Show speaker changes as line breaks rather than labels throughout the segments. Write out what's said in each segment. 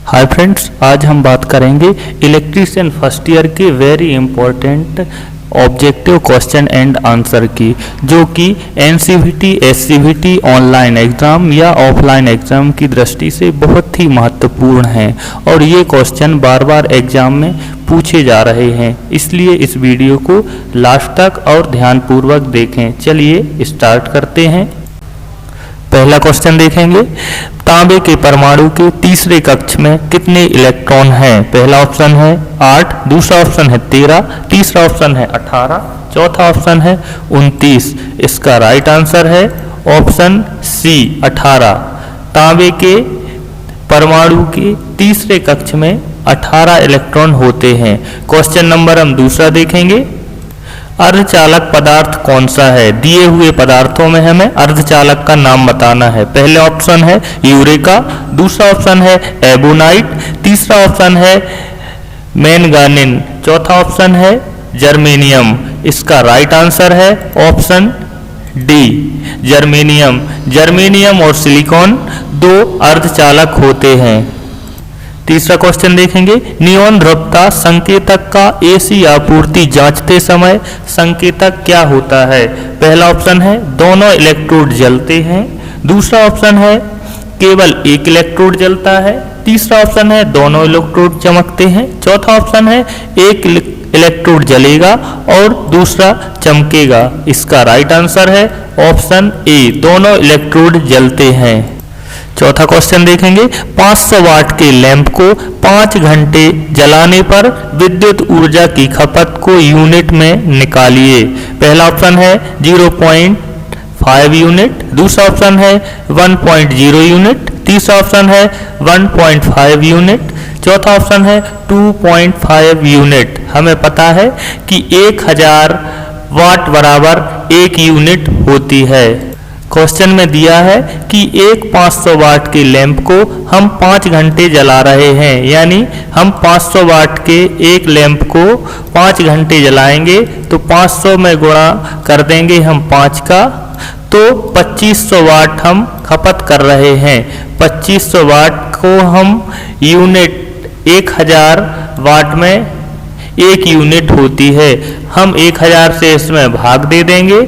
Hi friends, आज हम बात करेंगे इलेक्ट्रीशियन फर्स्ट ईयर के very important objective question and answer की, जो कि एनसीवीटी, एससीवीटी ऑनलाइन एग्ज़ाम या ऑफलाइन एग्ज़ाम की दृष्टि से बहुत ही महत्वपूर्ण हैं और ये क्वेश्चन बार बार एग्ज़ाम में पूछे जा रहे हैं। इसलिए इस वीडियो को लास्ट तक और ध्यानपूर्वक देखें। चलिए स्टार्ट करते हैं। पहला क्वेश्चन देखेंगे, तांबे के परमाणु के तीसरे कक्ष में कितने इलेक्ट्रॉन हैं? पहला ऑप्शन है 8, दूसरा ऑप्शन है 13, तीसरा ऑप्शन है 18, चौथा ऑप्शन है 29। इसका राइट आंसर है ऑप्शन सी 18। तांबे के परमाणु के तीसरे कक्ष में 18 इलेक्ट्रॉन होते हैं। क्वेश्चन नंबर हम दूसरा देखेंगे, अर्धचालक पदार्थ कौन सा है? दिए हुए पदार्थों में हमें अर्धचालक का नाम बताना है। पहले ऑप्शन है यूरेका, दूसरा ऑप्शन है एबोनाइट, तीसरा ऑप्शन है मैंगानीन, चौथा ऑप्शन है जर्मेनियम। इसका राइट आंसर है ऑप्शन डी जर्मेनियम। जर्मेनियम और सिलिकॉन दो अर्धचालक होते हैं। तीसरा क्वेश्चन देखेंगे, नियॉन ध्रुवता संकेतक का एसी आपूर्ति जांचते समय संकेतक क्या होता है? पहला ऑप्शन है दोनों इलेक्ट्रोड जलते हैं, दूसरा ऑप्शन है केवल एक इलेक्ट्रोड जलता है, तीसरा ऑप्शन है दोनों इलेक्ट्रोड चमकते हैं, चौथा ऑप्शन है एक इलेक्ट्रोड जलेगा और दूसरा चमकेगा। इसका राइट आंसर है ऑप्शन ए, दोनों इलेक्ट्रोड जलते हैं। चौथा क्वेश्चन देखेंगे, 500 वाट के लैंप को 5 घंटे जलाने पर विद्युत ऊर्जा की खपत को यूनिट में निकालिए। पहला ऑप्शन है 0.5 यूनिट, दूसरा ऑप्शन है 1.0 यूनिट, तीसरा ऑप्शन है 1.5 यूनिट, चौथा ऑप्शन है 2.5 यूनिट। हमें पता है कि 1000 वाट बराबर 1 यूनिट होती है। क्वेश्चन में दिया है कि एक 500 वाट के लैंप को हम 5 घंटे जला रहे हैं, यानी हम 500 वाट के एक लैंप को 5 घंटे जलाएंगे तो 500 में गुणा कर देंगे हम 5 का, तो 2500 वाट हम खपत कर रहे हैं। 2500 वाट को हम यूनिट 1000 वाट में 1 यूनिट होती है, हम 1000 से इसमें भाग दे देंगे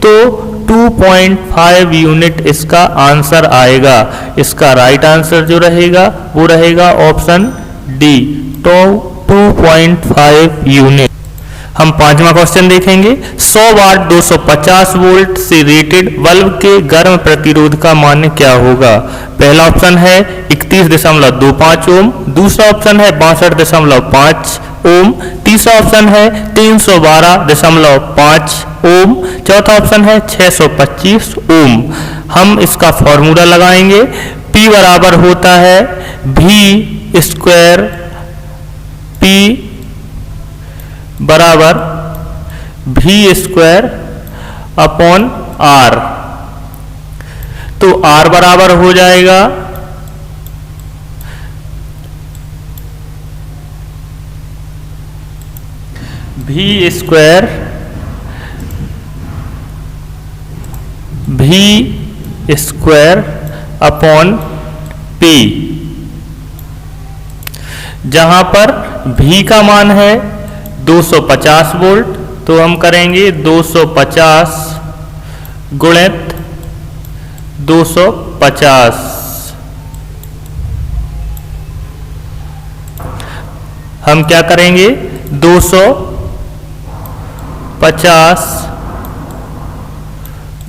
तो 2.5 यूनिट इसका आंसर आएगा। इसका राइट आंसर जो रहेगा वो रहेगा ऑप्शन डी, तो 2.5 यूनिट। हम पांचवा क्वेश्चन देखेंगे, 100 वाट 250 वोल्ट से रेटेड बल्ब के गर्म प्रतिरोध का मान क्या होगा? पहला ऑप्शन है 31.25 ओम, दूसरा ऑप्शन है 62.5 ओम, तीसरा ऑप्शन है 312.5 ओम, चौथा ऑप्शन है 625 ओम। हम इसका फॉर्मूला लगाएंगे, P बराबर होता है V स्क्वायर, P बराबर V स्क्वायर अपॉन R। तो R बराबर हो जाएगा V स्क्वायर अपॉन P, जहां पर V का मान है 250 वोल्ट, तो हम करेंगे 250 गुणित 250। हम क्या करेंगे 250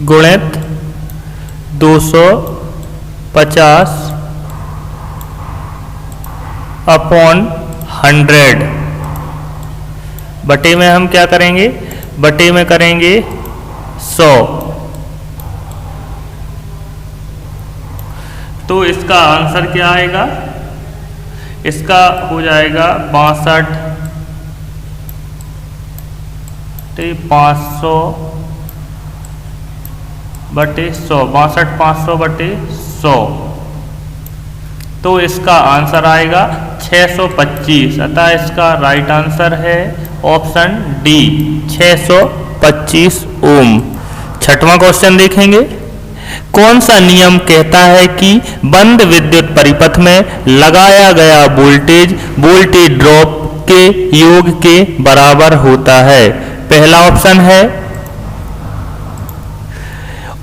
गुणित 250 अपॉन 100 बटे में हम क्या करेंगे, बटे में करेंगे 100। तो इसका आंसर क्या आएगा? इसका हो जाएगा 500 बटे 100, 500 बटे 100। तो इसका आंसर आएगा 625। अतः इसका राइट आंसर है ऑप्शन डी 625 ओम। छठवां क्वेश्चन देखेंगे, कौन सा नियम कहता है कि बंद विद्युत परिपथ में लगाया गया वोल्टेज वोल्टेज ड्रॉप के योग के बराबर होता है? पहला ऑप्शन है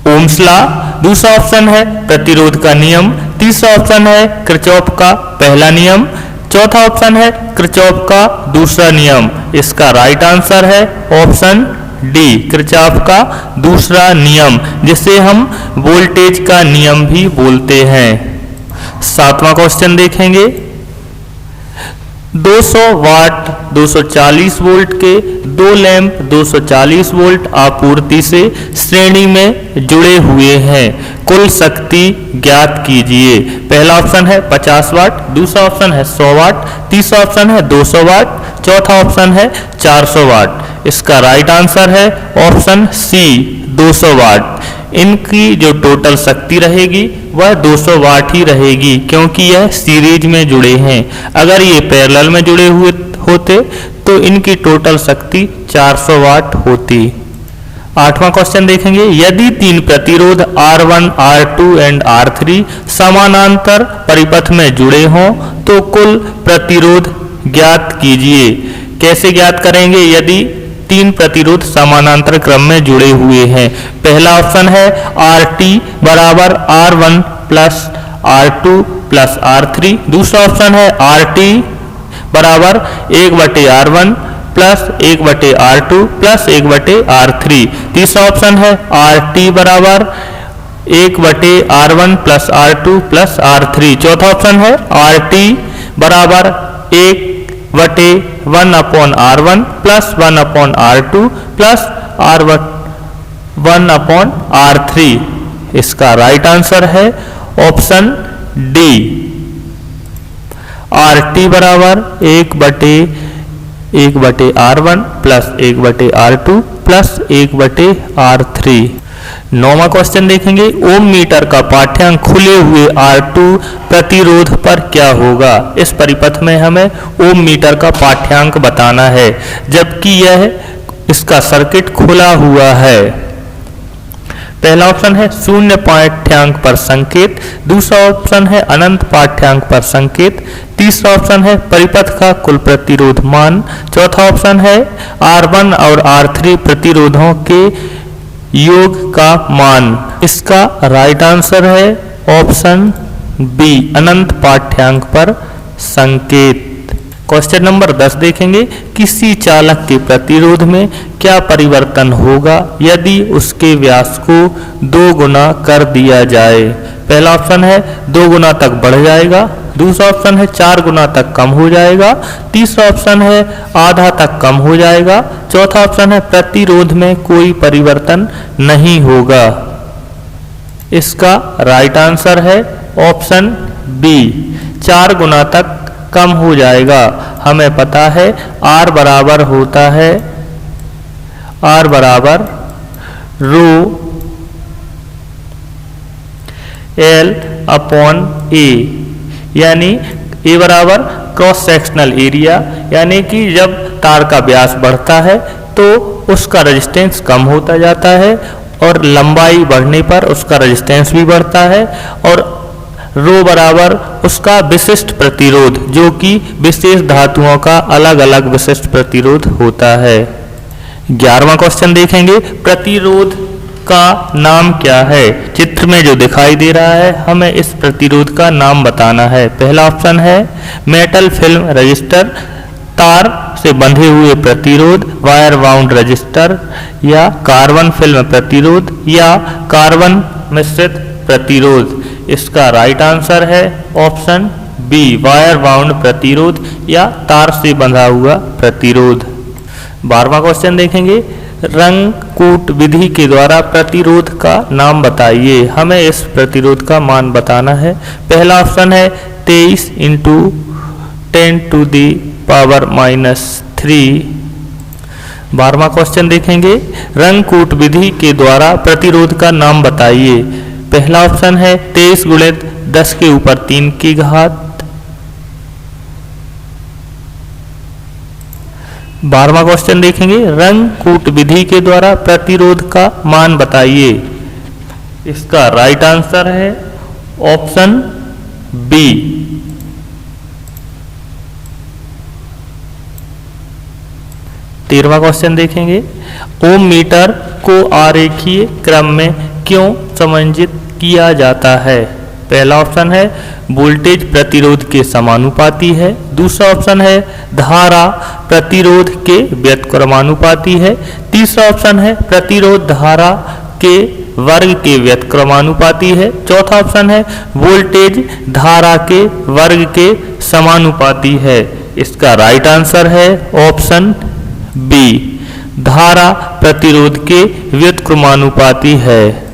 ओम्स लॉ, दूसरा ऑप्शन है प्रतिरोध का नियम, तीसरा ऑप्शन है किरचॉफ का पहला नियम, चौथा ऑप्शन है किरचॉफ का दूसरा नियम। इसका राइट आंसर है ऑप्शन डी, किरचॉफ का दूसरा नियम, जिसे हम वोल्टेज का नियम भी बोलते हैं। सातवां क्वेश्चन देखेंगे। 200 वाट 240 वोल्ट के दो लैंप 240 वोल्ट आपूर्ति से श्रेणी में जुड़े हुए हैं, कुल शक्ति ज्ञात कीजिए। पहला ऑप्शन है 50 वाट, दूसरा ऑप्शन है 100 वाट, तीसरा ऑप्शन है 200 वाट, चौथा ऑप्शन है 400 वाट। इसका राइट आंसर है ऑप्शन सी, 200 वाट। इनकी जो टोटल शक्ति रहेगी वह 200 वाट ही रहेगी, क्योंकि यह सीरीज में जुड़े हैं। अगर ये पैरेलल में जुड़े हुए होते तो इनकी टोटल शक्ति 400 वाट होती। आठवां क्वेश्चन देखेंगे। यदि तीन प्रतिरोध R1, R2 एंड R3 समानांतर परिपथ में जुड़े हों तो कुल प्रतिरोध ज्ञात कीजिए। कैसे ज्ञात करेंगे यदि तीन प्रतिरोध समानांतर क्रम में जुड़े हुए हैं? पहला ऑप्शन है RT बराबर R1 plus R2 plus R3, दूसरा ऑप्शन है RT बराबर 1/R1 plus 1/R2 plus 1/R3, तीसरा ऑप्शन है RT बराबर 1/R1 plus R2 plus R3, चौथा ऑप्शन है RT बराबर 1/1/R1 plus 1/R2 plus 1/R3। इसका राइट आंसर है ऑप्शन डी, RT बराबर 1/1/R1 plus 1/R2 plus 1/R3। नौवां क्वेश्चन देखेंगे। ओम मीटर का पाठ्यांक खुले हुए R2 प्रतिरोध पर क्या होगा? इस परिपथ में हमें ओम मीटर का पाठ्यांक बताना है, जबकि यह इसका सर्किट खुला हुआ है। पहला ऑप्शन है शून्य पाठ्यांक पर संकेत, दूसरा ऑप्शन है अनंत पाठ्यांक पर संकेत, तीसरा ऑप्शन है परिपथ का कुल प्रतिरोध मान, चौथा ऑप्शन है R1 और R3 प्रतिरोधों के योग का मान। इसका राइट आंसर है ऑप्शन बी, अनंत पाठ्यांक पर संकेत। क्वेश्चन नंबर 10 देखेंगे। किसी चालक के प्रतिरोध में क्या परिवर्तन होगा यदि उसके व्यास को 2 गुना कर दिया जाए? पहला ऑप्शन है 2 गुना तक बढ़ जाएगा, दूसरा ऑप्शन है 4 गुना तक कम हो जाएगा, तीसरा ऑप्शन है आधा तक कम हो जाएगा, चौथा ऑप्शन है प्रतिरोध में कोई परिवर्तन नहीं होगा। इसका राइट आंसर है ऑप्शन बी, 4 गुना तक कम हो जाएगा। हमें पता है R बराबर होता है R बराबर रो L अपॉन A, यानी A बराबर क्रॉस सेक्शनल एरिया, यानी कि जब तार का व्यास बढ़ता है तो उसका रेजिस्टेंस कम होता जाता है और लंबाई बढ़ने पर उसका रेजिस्टेंस भी बढ़ता है, और रो बराबर उसका विशिष्ट प्रतिरोध, जो कि विशेष धातुओं का अलग अलग विशिष्ट प्रतिरोध होता है। 11वां क्वेश्चन देखेंगे। प्रतिरोध का नाम क्या है? चित्र में जो दिखाई दे रहा है हमें इस प्रतिरोध का नाम बताना है। पहला ऑप्शन है मेटल फिल्म रजिस्टर, तार से बंधे हुए प्रतिरोध, वायर बाउंड रजिस्टर, या कार्बन फिल्म प्रतिरोध, या कार्बन मिश्रित प्रतिरोध। इसका राइट आंसर है ऑप्शन बी, वायर बाउंड प्रतिरोध या तार से बंधा हुआ प्रतिरोध। 12वां क्वेश्चन देखेंगे। रंगकूट विधि के द्वारा प्रतिरोध का नाम बताइए। हमें इस प्रतिरोध का मान बताना है। पहला ऑप्शन है 23 × 10⁻³ 12वां क्वेश्चन देखेंगे। रंगकूट विधि के द्वारा प्रतिरोध का नाम बताइए। पहला ऑप्शन है 23 × 10⁻³ 12वां क्वेश्चन देखेंगे। रंगकूट विधि के द्वारा प्रतिरोध का मान बताइए। इसका राइट आंसर है ऑप्शन बी। 13वां क्वेश्चन देखेंगे, ओम मीटर को आरेखीय क्रम में क्यों समंजित किया जाता है? पहला ऑप्शन है वोल्टेज प्रतिरोध के समानुपाती है। दूसरा ऑप्शन है धारा प्रतिरोध के व्युत्क्रमानुपाती है। तीसरा ऑप्शन है प्रतिरोध धारा के वर्ग के व्युत्क्रमानुपाती है। चौथा ऑप्शन है वोल्टेज धारा के वर्ग के समानुपाती है। इसका राइट आंसर है ऑप्शन बी, धारा प्रतिरोध के व्युत्क्रमानुपाती है।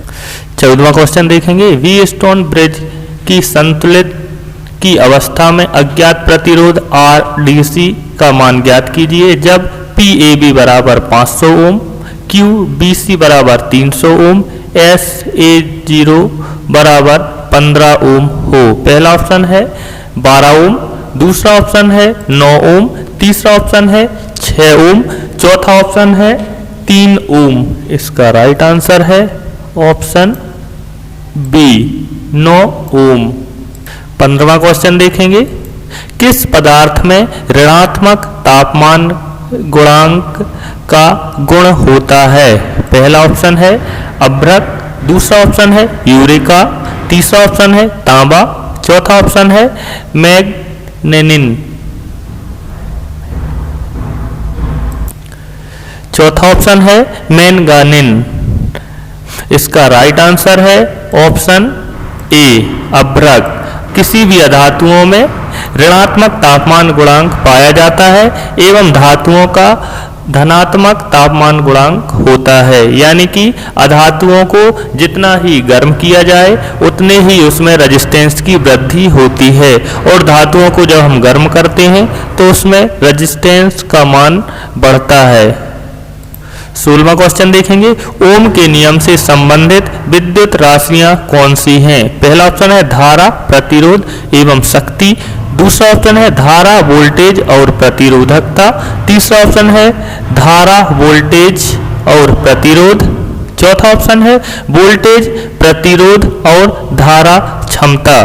14वां क्वेश्चन देखेंगे, व्हीटस्टोन ब्रिज की संतुलित की अवस्था में अज्ञात प्रतिरोध RDC का मान ज्ञात कीजिए जब PAB बराबर 500 ओम, QBC बराबर 300 ओम, SA0 बराबर 15 ओम हो। पहला ऑप्शन है 12 ओम, दूसरा ऑप्शन है 9 ओम, तीसरा ऑप्शन है 6 ओम, चौथा ऑप्शन है 3 ओम। इसका राइट आंसर है ऑप्शन बी, 9 ओम। 15वां क्वेश्चन देखेंगे, किस पदार्थ में ऋणात्मक तापमान गुणांक का गुण होता है? पहला ऑप्शन है अभ्रक, दूसरा ऑप्शन है यूरेका, तीसरा ऑप्शन है तांबा, चौथा ऑप्शन है मैग्नीशियम। चौथा ऑप्शन है मैंगानीस। इसका राइट आंसर है ऑप्शन ए, अभ्रक। किसी भी अधातुओं में ऋणात्मक तापमान गुणांक पाया जाता है एवं धातुओं का धनात्मक तापमान गुणांक होता है, यानी कि अधातुओं को जितना ही गर्म किया जाए उतने ही उसमें रेजिस्टेंस की वृद्धि होती है और धातुओं को जब हम गर्म करते हैं तो उसमें रेजिस्टेंस का मान बढ़ता है। 16वां क्वेश्चन देखेंगे, ओम के नियम से संबंधित विद्युत राशियां कौन सी हैं? पहला ऑप्शन है धारा, प्रतिरोध एवं शक्ति। दूसरा ऑप्शन है धारा, वोल्टेज और प्रतिरोधकता। तीसरा ऑप्शन है धारा, वोल्टेज और प्रतिरोध। चौथा ऑप्शन है वोल्टेज, प्रतिरोध और धारा क्षमता।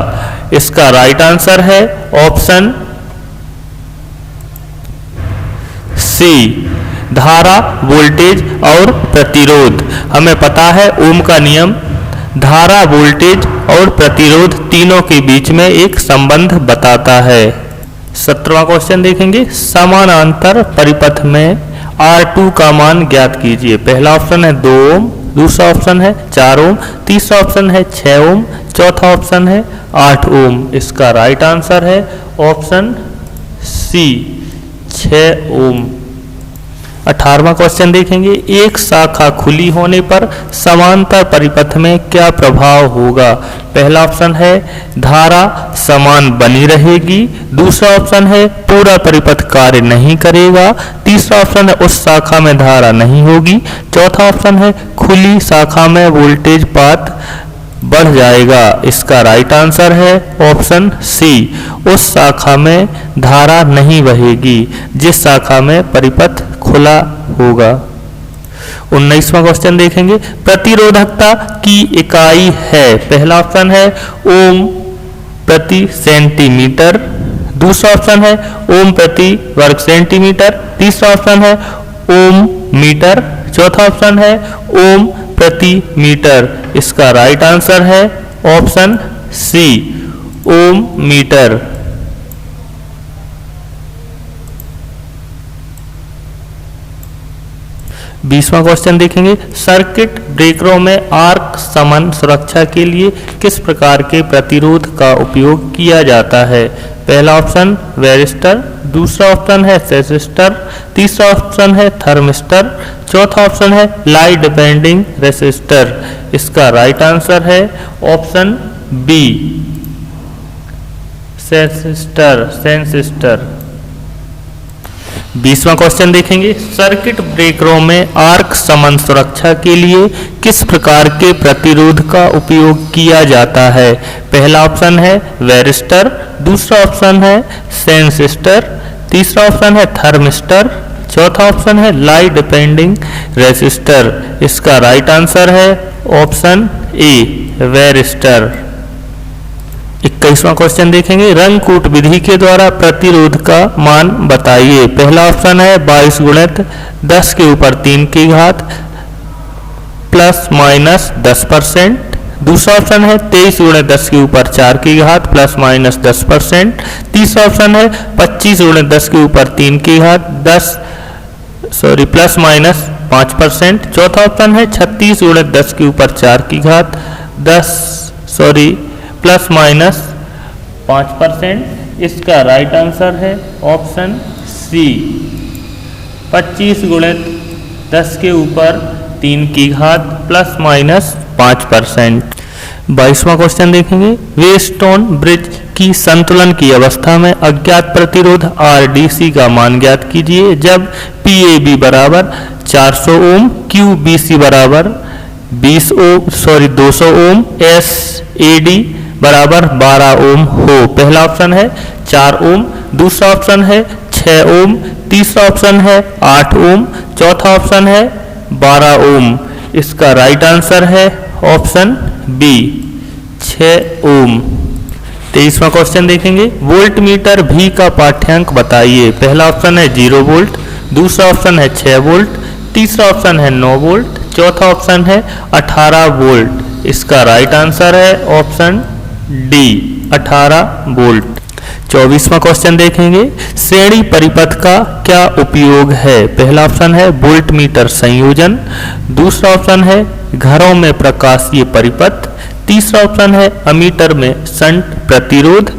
इसका राइट आंसर है ऑप्शन सी, धारा, वोल्टेज और प्रतिरोध। हमें पता है ओम का नियम धारा, वोल्टेज और प्रतिरोध तीनों के बीच में एक संबंध बताता है। 17वां क्वेश्चन देखेंगे, समानांतर परिपथ में R2 का मान ज्ञात कीजिए। पहला ऑप्शन है 2 ओम, दूसरा ऑप्शन है 4 ओम, तीसरा ऑप्शन है 6 ओम, चौथा ऑप्शन है 8 ओम। इसका राइट आंसर है ऑप्शन सी, 6 ओम। 18वां क्वेश्चन देखेंगे, एक शाखा खुली होने पर समांतर परिपथ में क्या प्रभाव होगा? पहला ऑप्शन है धारा समान बनी रहेगी। दूसरा ऑप्शन है पूरा परिपथ कार्य नहीं करेगा। तीसरा ऑप्शन है उस शाखा में धारा नहीं होगी। चौथा ऑप्शन है खुली शाखा में वोल्टेज पात बढ़ जाएगा। इसका राइट आंसर है ऑप्शन सी, उस शाखा में धारा नहीं बहेगी जिस शाखा में परिपथ खुला होगा। 19वां क्वेश्चन देखेंगे, प्रतिरोधकता की इकाई है। पहला ऑप्शन है ओम प्रति सेंटीमीटर। दूसरा ऑप्शन है ओम प्रति वर्ग सेंटीमीटर। तीसरा ऑप्शन है ओम मीटर। चौथा ऑप्शन है ओम प्रति मीटर। इसका राइट आंसर है ऑप्शन सी, ओम मीटर। 20वां क्वेश्चन देखेंगे, सर्किट ब्रेकरों में आर्क समान सुरक्षा के लिए किस प्रकार के प्रतिरोध का उपयोग किया जाता है? पहला ऑप्शन वेरिस्टर, दूसरा ऑप्शन है रेसिस्टर, तीसरा ऑप्शन है थर्मिस्टर, चौथा ऑप्शन है लाइट डिपेंडिंग रेसिस्टर। इसका राइट आंसर है ऑप्शन बी, सेंसिस्टर। 20वां क्वेश्चन देखेंगे, सर्किट ब्रेकरों में आर्क समान सुरक्षा के लिए किस प्रकार के प्रतिरोध का उपयोग किया जाता है? पहला ऑप्शन है वेरिस्टर, दूसरा ऑप्शन है सेंसिस्टर, तीसरा ऑप्शन है थर्मिस्टर, चौथा ऑप्शन है लाई डिपेंडिंग रेसिस्टर, इसका राइट आंसर है ऑप्शन ए वेरिस्टर। 21वां क्वेश्चन देखेंगे, रंगकूट विधि के द्वारा प्रतिरोध का मान बताइए। पहला ऑप्शन है 22 गुणित 10 के ऊपर 3 की घात प्लस माइनस 10%। दूसरा ऑप्शन है 23 गुणित 10 के ऊपर 4 की घात प्लस माइनस 10%। तीसरा ऑप्शन है 25 गुणित 10 के ऊपर 3 की घात प्लस माइनस 5%। चौथा ऑप्शन है 36 गुणित 10 के ऊपर 4 की घात प्लस माइनस 5%। इसका राइट आंसर है ऑप्शन सी 25 गुणित 10 के ऊपर 3 की घात प्लस माइनस 5%। 22वां क्वेश्चन देखेंगे, वेस्टोन ब्रिज की संतुलन की अवस्था में अज्ञात प्रतिरोध RDC का मान ज्ञात कीजिए जब PAB बराबर 400 ओम, QBC बराबर 200 ओम, SAD बराबर 12 ओम हो। पहला ऑप्शन है 4 ओम, दूसरा ऑप्शन है 6 ओम, तीसरा ऑप्शन है 8 ओम, चौथा ऑप्शन है 12 ओम। इसका राइट आंसर है ऑप्शन बी 6 ओम। 23वां क्वेश्चन देखेंगे, वोल्ट मीटर भी का पाठ्यांक बताइए। पहला ऑप्शन है 0 वोल्ट, दूसरा ऑप्शन है 6 वोल्ट, तीसरा ऑप्शन है 9 वोल्ट, चौथा ऑप्शन है 18 वोल्ट। इसका राइट आंसर है ऑप्शन डी 18 वोल्ट। 24वां क्वेश्चन देखेंगे, श्रेणी परिपथ का क्या उपयोग है। पहला ऑप्शन है वोल्ट मीटर संयोजन, दूसरा ऑप्शन है घरों में प्रकाशीय परिपथ, तीसरा ऑप्शन है अमीटर में शंट प्रतिरोध,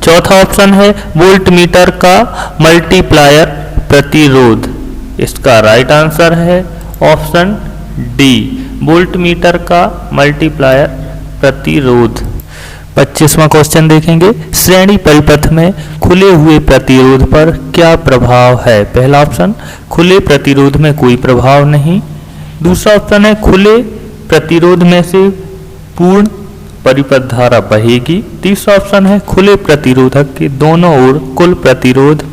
चौथा ऑप्शन है वोल्ट मीटर का मल्टीप्लायर प्रतिरोध। इसका राइट आंसर है ऑप्शन डी वोल्ट मीटर का मल्टीप्लायर प्रतिरोध। 25वां क्वेश्चन देखेंगे, श्रेणी परिपथ में खुले हुए प्रतिरोध पर क्या प्रभाव है। पहला ऑप्शन खुले प्रतिरोध में कोई प्रभाव नहीं, दूसरा ऑप्शन है खुले प्रतिरोध में से पूर्ण परिपथ धारा बहेगी, तीसरा ऑप्शन है खुले प्रतिरोधक के दोनों ओर कुल प्रतिरोध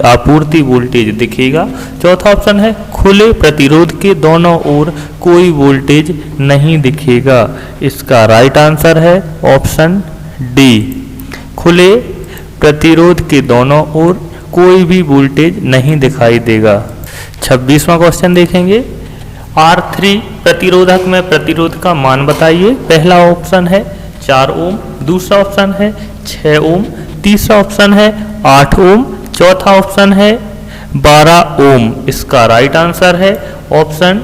आपूर्ति वोल्टेज दिखेगा, चौथा ऑप्शन है खुले प्रतिरोध के दोनों ओर कोई वोल्टेज नहीं दिखेगा। इसका राइट आंसर है ऑप्शन डी खुले प्रतिरोध के दोनों ओर कोई भी वोल्टेज नहीं दिखाई देगा। 26वां क्वेश्चन देखेंगे, R3 प्रतिरोधक में प्रतिरोध का मान बताइए। पहला ऑप्शन है 4 ओम, दूसरा ऑप्शन है 6 ओम, तीसरा ऑप्शन है 8 ओम, चौथा ऑप्शन है 12 ओम। इसका राइट आंसर है ऑप्शन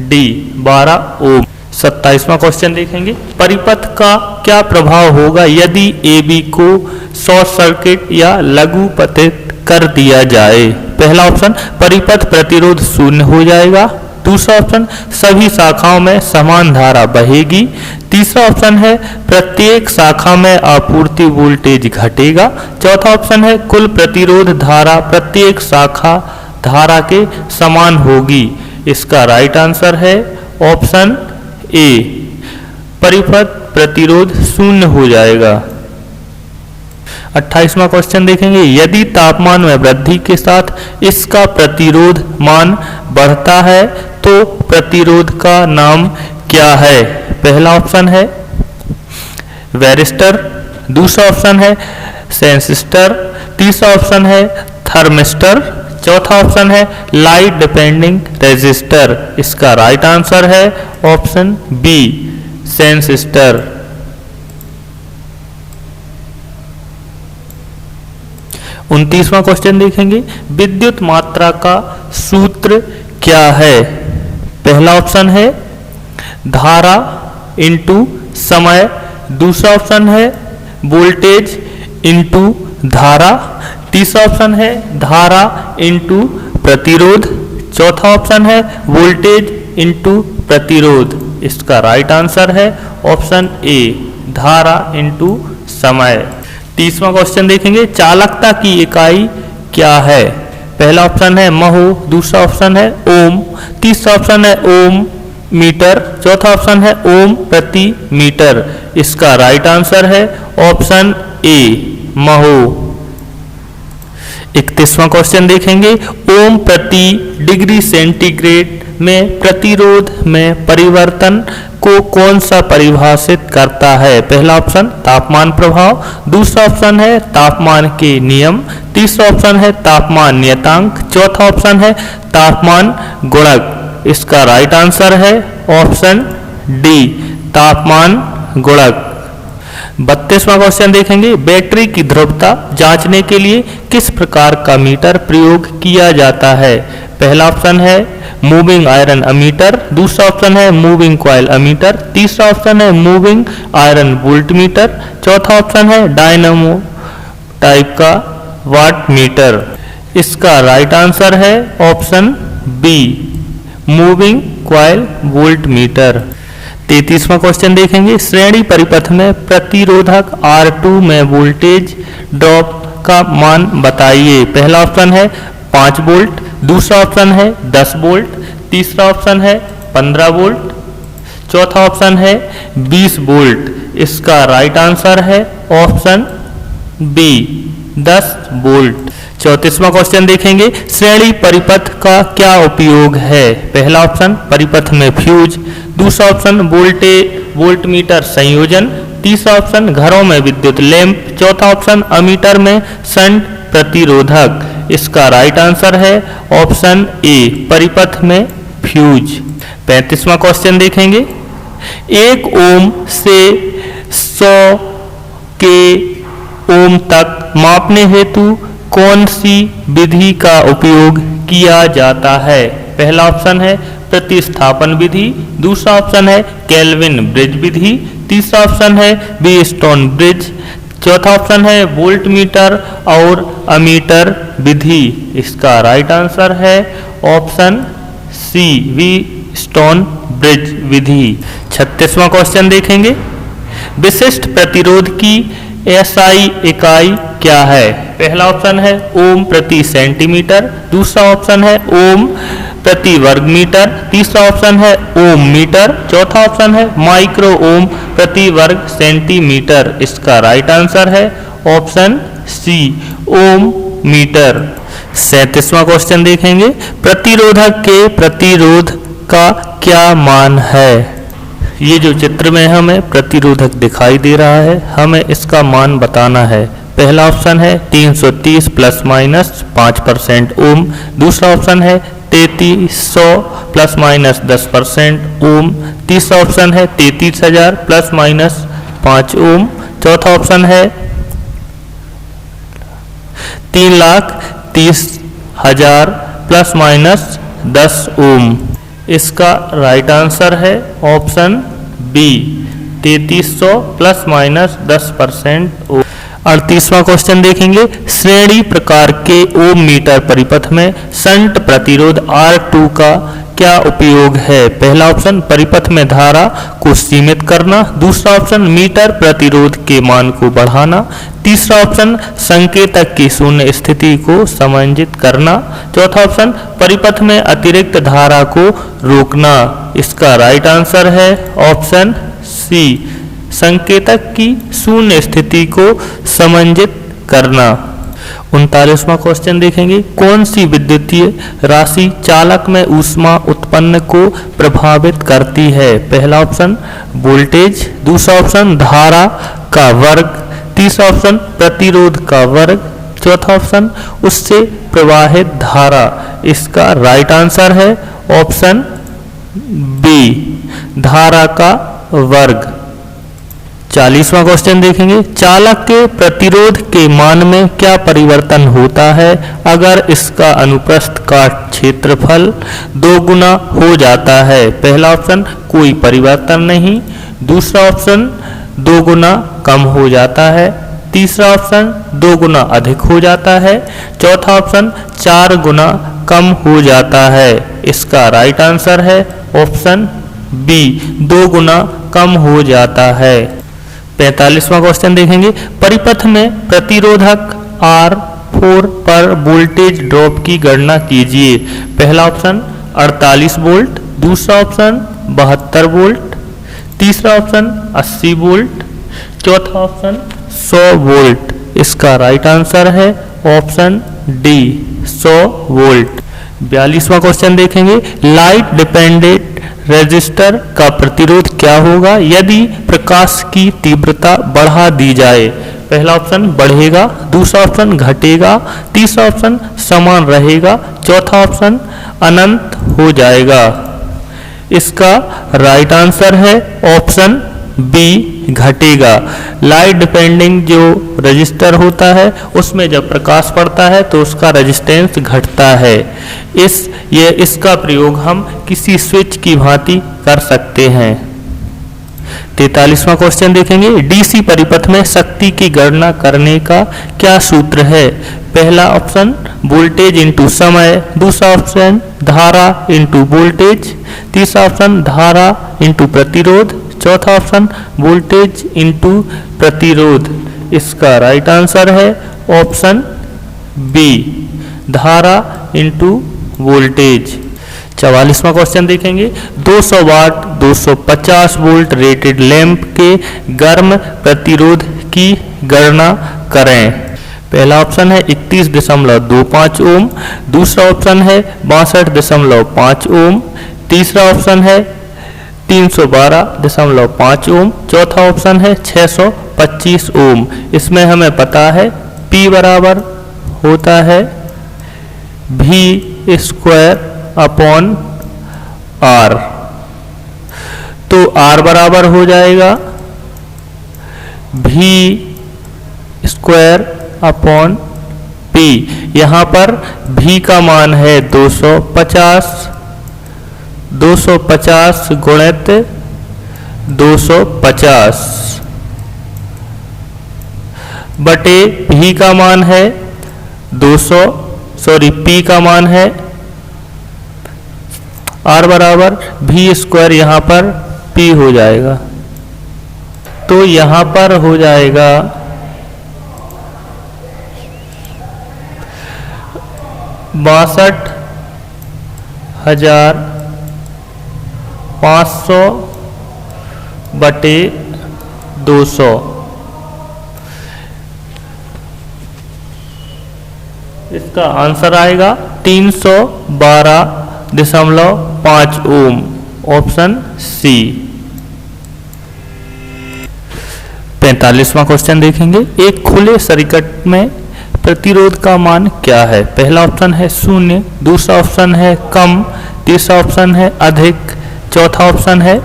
डी 12 ओम। 27वां क्वेश्चन देखेंगे, परिपथ का क्या प्रभाव होगा यदि AB को शॉर्ट सर्किट या लघु पतित कर दिया जाए। पहला ऑप्शन परिपथ प्रतिरोध शून्य हो जाएगा, दूसरा ऑप्शन सभी शाखाओं में समान धारा बहेगी, तीसरा ऑप्शन है प्रत्येक शाखा में आपूर्ति वोल्टेज घटेगा, चौथा ऑप्शन है कुल प्रतिरोध धारा प्रत्येक शाखा धारा के समान होगी। इसका राइट आंसर है ऑप्शन ए परिपथ प्रतिरोध शून्य हो जाएगा। 28वां क्वेश्चन देखेंगे, यदि तापमान में वृद्धि के साथ इसका प्रतिरोध मान बढ़ता है तो प्रतिरोध का नाम क्या है। पहला ऑप्शन है वेरिस्टर, दूसरा ऑप्शन है सेंसिस्टर, तीसरा ऑप्शन है थर्मिस्टर, चौथा ऑप्शन है लाइट डिपेंडिंग रेजिस्टर। इसका राइट आंसर है ऑप्शन बी सेंसिस्टर। 29वां क्वेश्चन देखेंगे, विद्युत मात्रा का सूत्र क्या है। पहला ऑप्शन है धारा इंटू समय, दूसरा ऑप्शन है वोल्टेज इंटू धारा, तीसरा ऑप्शन है धारा इंटू प्रतिरोध, चौथा ऑप्शन है वोल्टेज इंटू प्रतिरोध। इसका राइट आंसर है ऑप्शन ए धारा इंटू समय। 30वां क्वेश्चन देखेंगे, चालकता की इकाई क्या है। पहला ऑप्शन है महो, दूसरा ऑप्शन है ओम, तीसरा ऑप्शन है ओम मीटर, चौथा ऑप्शन है ओम प्रति मीटर। इसका राइट आंसर है ऑप्शन ए महो। 31वां क्वेश्चन देखेंगे, ओम प्रति डिग्री सेंटीग्रेड में प्रतिरोध में परिवर्तन को कौन सा परिभाषित करता है? पहला ऑप्शन तापमान प्रभाव, दूसरा ऑप्शन है तापमान के नियम, तीसरा ऑप्शन है तापमान नियतांक, चौथा ऑप्शन है तापमान गुणक। इसका राइट आंसर है ऑप्शन डी, तापमान गुणक। 32वां क्वेश्चन देखेंगे, बैटरी की ध्रुवता जांचने के लिए किस प्रकार का मीटर प्रयोग किया जाता है? पहला ऑप्शन है मूविंग आयरन अमीटर, दूसरा ऑप्शन है मूविंग कॉइल अमीटर, तीसरा ऑप्शन है मूविंग आयरन वोल्ट मीटर, चौथा ऑप्शन है डायनामो टाइप का वाट मीटर। इसका राइट आंसर है option B, moving coil volt meter. 33वां क्वेश्चन देखेंगे, श्रेणी परिपथ में प्रतिरोधक R2 में वोल्टेज ड्रॉप का मान बताइए। पहला ऑप्शन है 5 वोल्ट, दूसरा ऑप्शन है 10 वोल्ट, तीसरा ऑप्शन है 15 वोल्ट, चौथा ऑप्शन है 20 वोल्ट। इसका राइट आंसर है ऑप्शन बी, 10 वोल्ट। 34वां क्वेश्चन देखेंगे, श्रेणी परिपथ का क्या उपयोग है? पहला ऑप्शन परिपथ में फ्यूज, दूसरा ऑप्शन वोल्ट मीटर संयोजन, तीसरा ऑप्शन घरों में विद्युत लैंप, चौथा ऑप्शन अमीटर में शंट प्रतिरोधक। इसका राइट आंसर है ऑप्शन ए, परिपथ में फ्यूज। 35वां क्वेश्चन देखेंगे, 1 ओम से 100 के ओम तक मापने हेतु कौन सी विधि का उपयोग किया जाता है? पहला ऑप्शन है प्रतिस्थापन विधि, दूसरा ऑप्शन है केल्विन ब्रिज विधि, तीसरा ऑप्शन है व्हीटस्टोन ब्रिज, चौथा ऑप्शन है वोल्ट मीटर और अमीटर विधि। इसका राइट आंसर है ऑप्शन सी, व्हीटस्टोन ब्रिज विधि। 36वां क्वेश्चन देखेंगे, विशिष्ट प्रतिरोध की एसआई इकाई क्या है? पहला ऑप्शन है ओम प्रति सेंटीमीटर, दूसरा ऑप्शन है ओम प्रति वर्ग मीटर, तीसरा ऑप्शन है ओम मीटर, चौथा ऑप्शन है माइक्रो ओम प्रति वर्ग सेंटीमीटर। इसका राइट आंसर है ऑप्शन सी, ओम मीटर। 37वां क्वेश्चन देखेंगे, प्रतिरोधक के प्रतिरोध का क्या मान है? ये जो चित्र में हमें प्रतिरोधक दिखाई दे रहा है, हमें इसका मान बताना है। पहला ऑप्शन है 330 प्लस माइनस 5% ओम, दूसरा ऑप्शन है 3300 प्लस माइनस 10% ओम, तीसरा ऑप्शन है 33,000 प्लस माइनस 5 ओम, चौथा ऑप्शन है 3,30,000 प्लस माइनस 10 ओम। इसका राइट आंसर है ऑप्शन बी, 3300 प्लस माइनस 10% ओम। 38वां क्वेश्चन देखेंगे, श्रेणी प्रकार के ओम मीटर परिपथ में शंट प्रतिरोध R2 का क्या उपयोग है? पहला ऑप्शन परिपथ में धारा को सीमित करना, दूसरा ऑप्शन मीटर प्रतिरोध के मान को बढ़ाना, तीसरा ऑप्शन संकेतक की शून्य स्थिति को समायोजित करना, चौथा ऑप्शन परिपथ में अतिरिक्त धारा को रोकना। इसका राइट आंसर है ऑप्शन सी, संकेतक की शून्य स्थिति को समायोजित करना। 39वां क्वेश्चन देखेंगे, कौन सी विद्युतीय राशि चालक में ऊष्मा उत्पन्न को प्रभावित करती है? पहला ऑप्शन वोल्टेज, दूसरा ऑप्शन धारा का वर्ग, तीसरा ऑप्शन प्रतिरोध का वर्ग, चौथा ऑप्शन उससे प्रवाहित धारा। इसका राइट आंसर है ऑप्शन बी, धारा का वर्ग। 40वां क्वेश्चन देखेंगे, चालक के प्रतिरोध के मान में क्या परिवर्तन होता है अगर इसका अनुप्रस्थ का क्षेत्रफल 2 गुना हो जाता है? पहला ऑप्शन कोई परिवर्तन नहीं, दूसरा ऑप्शन 2 गुना कम हो जाता है, तीसरा ऑप्शन 2 गुना अधिक हो जाता है, चौथा ऑप्शन 4 गुना कम हो जाता है। इसका राइट आंसर है ऑप्शन बी, 2 गुना कम हो जाता है। 45वां क्वेश्चन देखेंगे, परिपथ में प्रतिरोधक R4 पर वोल्टेज ड्रॉप की गणना कीजिए। पहला ऑप्शन 48 वोल्ट, दूसरा ऑप्शन 72 वोल्ट, तीसरा ऑप्शन 80 वोल्ट, चौथा ऑप्शन 100 वोल्ट। इसका राइट आंसर है ऑप्शन डी 100 वोल्ट। 42वां क्वेश्चन देखेंगे, लाइट डिपेंडेंट रेजिस्टर का प्रतिरोध क्या होगा यदि प्रकाश की तीव्रता बढ़ा दी जाए। पहला ऑप्शन बढ़ेगा, दूसरा ऑप्शन घटेगा, तीसरा ऑप्शन समान रहेगा, चौथा ऑप्शन अनंत हो जाएगा। इसका राइट आंसर है ऑप्शन बी घटेगा। लाइट डिपेंडिंग जो रजिस्टर होता है उसमें जब प्रकाश पड़ता है तो उसका रेजिस्टेंस घटता है। इसका प्रयोग हम किसी स्विच की भांति कर सकते हैं। 43वां क्वेश्चन देखेंगे, डीसी परिपथ में शक्ति की गणना करने का क्या सूत्र है। पहला ऑप्शन वोल्टेज इंटू समय, दूसरा ऑप्शन धारा इंटू वोल्टेज, तीसरा ऑप्शन धारा इंटू प्रतिरोध, चौथा ऑप्शन वोल्टेज इंटू प्रतिरोध। इसका राइट आंसर है ऑप्शन बी धारा इंटू वोल्टेज। 44वां क्वेश्चन देखेंगे, 200 वाट 250 वोल्ट रेटेड लैंप के गर्म प्रतिरोध की गणना करें। पहला ऑप्शन है 31.25 ओम, दूसरा ऑप्शन है 62.5 ओम, तीसरा ऑप्शन है 312.5 ओम, चौथा ऑप्शन है 625 ओम। इसमें हमें पता है P बराबर होता है V स्क्वायर अपॉन R, तो R बराबर हो जाएगा V स्क्वायर अपॉन P। यहाँ पर V का मान है 250 गुणित 250 बटे P का मान है P का मान है R बराबर V स्क्वायर, यहाँ पर P हो जाएगा, तो यहाँ पर हो जाएगा 62,500 बटे 200। इसका आंसर आएगा 312.5 ओम, ऑप्शन सी। 45वां क्वेश्चन देखेंगे, एक खुले सर्किट में प्रतिरोध का मान क्या है। पहला ऑप्शन है 0, दूसरा ऑप्शन है कम, तीसरा ऑप्शन है अधिक, चौथा ऑप्शन है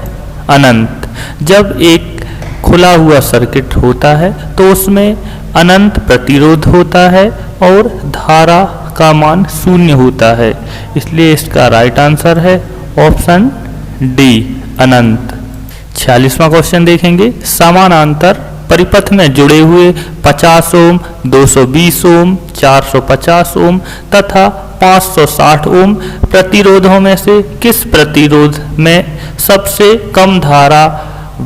अनंत। जब एक खुला हुआ सर्किट होता है तो उसमें अनंत प्रतिरोध होता है और धारा का मान 0 होता है, इसलिए इसका राइट आंसर है ऑप्शन डी अनंत। 46वां क्वेश्चन देखेंगे, समानांतर परिपथ में जुड़े हुए 50 ओम, 220 ओम, 450 ओम तथा 560 ओम प्रतिरोधों में से किस प्रतिरोध में सबसे कम धारा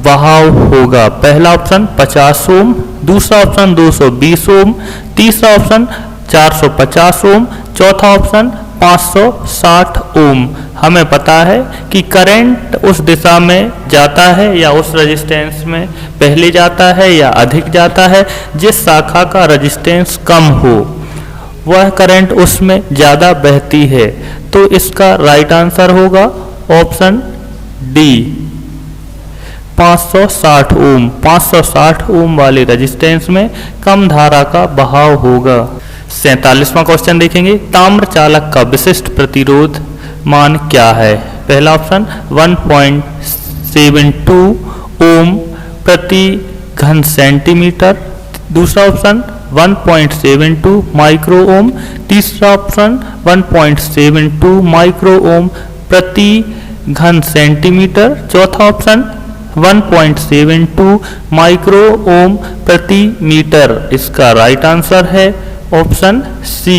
बहाव होगा। पहला ऑप्शन 50 ओम, दूसरा ऑप्शन 220 ओम, तीसरा ऑप्शन 450 ओम, चौथा ऑप्शन 560 ओम। हमें पता है कि करंट उस दिशा में जाता है या उस रेजिस्टेंस में पहले जाता है या अधिक जाता है जिस शाखा का रेजिस्टेंस कम हो, वह करंट उसमें ज़्यादा बहती है, तो इसका राइट आंसर होगा ऑप्शन डी 560 ओम। 560 ओम वाले रेजिस्टेंस में कम धारा का बहाव होगा। 47वां क्वेश्चन देखेंगे, ताम्र चालक का विशिष्ट प्रतिरोध मान क्या है। पहला ऑप्शन 1.72 ओम प्रति घन सेंटीमीटर, दूसरा ऑप्शन 1.72 माइक्रो ओम, तीसरा ऑप्शन 1.72 माइक्रो ओम प्रति घन सेंटीमीटर, चौथा ऑप्शन 1.72 माइक्रो ओम प्रति मीटर। इसका राइट आंसर है ऑप्शन सी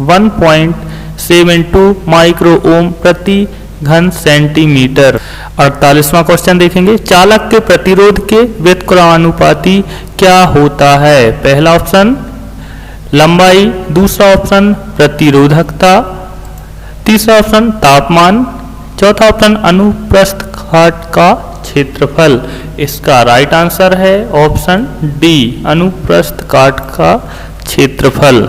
1.72 माइक्रो ओम प्रति घन सेंटीमीटर। 48वां क्वेश्चन देखेंगे, चालक के प्रतिरोध के व्युत्क्रमानुपाती क्या होता है। पहला ऑप्शन लंबाई, दूसरा ऑप्शन प्रतिरोधकता, तीसरा ऑप्शन तापमान, चौथा ऑप्शन अनुप्रस्थ काट का क्षेत्रफल। इसका राइट आंसर है ऑप्शन डी, अनुप्रस्थ काट का क्षेत्रफल।